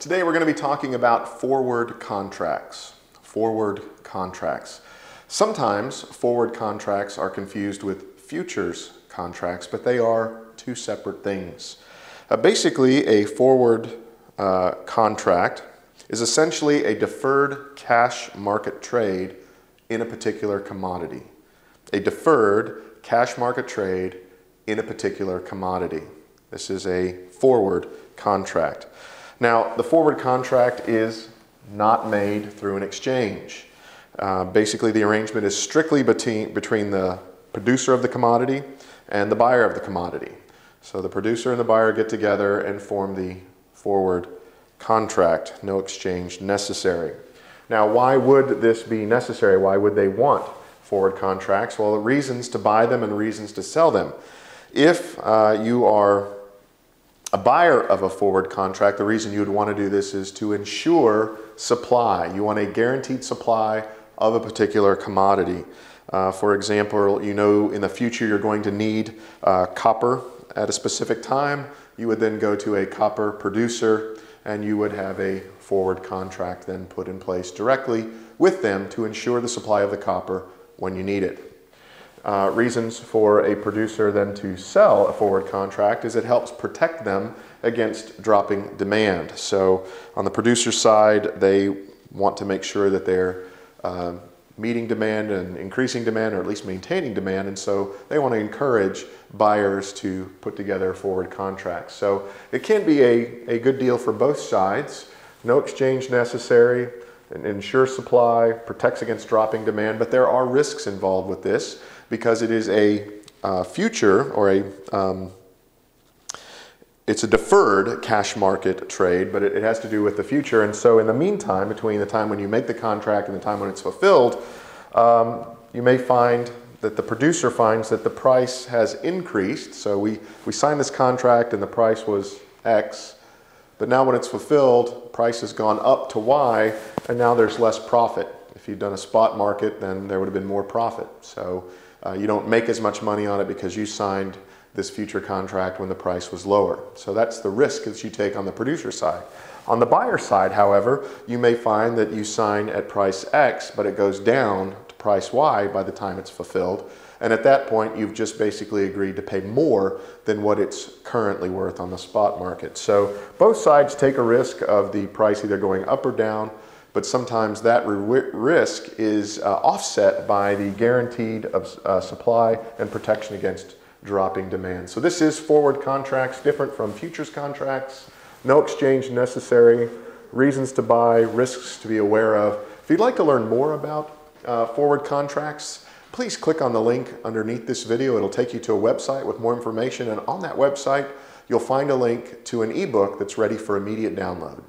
Today we're going to be talking about forward contracts. Forward contracts. Sometimes forward contracts are confused with futures contracts, but they are two separate things. Basically, a forward contract is essentially a deferred cash market trade in a particular commodity. A deferred cash market trade in a particular commodity. This is a forward contract. Now, the forward contract is not made through an exchange. Basically, the arrangement is strictly between the producer of the commodity and the buyer of the commodity. So the producer and the buyer get together and form the forward contract. No exchange necessary. Now, why would this be necessary? Why would they want forward contracts? Well, the reasons to buy them and reasons to sell them. If you are a buyer of a forward contract, the reason you would want to do this is to ensure supply. You want a guaranteed supply of a particular commodity. For example, you know in the future you're going to need copper at a specific time. You would then go to a copper producer and you would have a forward contract then put in place directly with them to ensure the supply of the copper when you need it. Reasons for a producer then to sell a forward contract is it helps protect them against dropping demand. So on the producer side, they want to make sure that they're meeting demand and increasing demand, or at least maintaining demand, and so they want to encourage buyers to put together forward contracts. So it can be a good deal for both sides. No exchange necessary, ensure supply, protects against dropping demand, but there are risks involved with this because it is a future or it's a deferred cash market trade, but it has to do with the future. And so in the meantime, between the time when you make the contract and the time when it's fulfilled, you may find that the producer finds that the price has increased. So we signed this contract and the price was X, but now when it's fulfilled, price has gone up to Y, and now there's less profit. If you'd done a spot market, then there would have been more profit. So you don't make as much money on it because you signed this future contract when the price was lower. So that's the risk that you take on the producer side. On the buyer side, however, you may find that you sign at price X, but it goes down to price Y by the time it's fulfilled. And at that point, you've just basically agreed to pay more than what it's currently worth on the spot market. So both sides take a risk of the price either going up or down, but sometimes that risk is offset by the guaranteed supply and protection against dropping demand. So this is forward contracts, different from futures contracts. No exchange necessary, reasons to buy, risks to be aware of. If you'd like to learn more about forward contracts, please click on the link underneath this video. It'll take you to a website with more information, and on that website you'll find a link to an ebook that's ready for immediate download.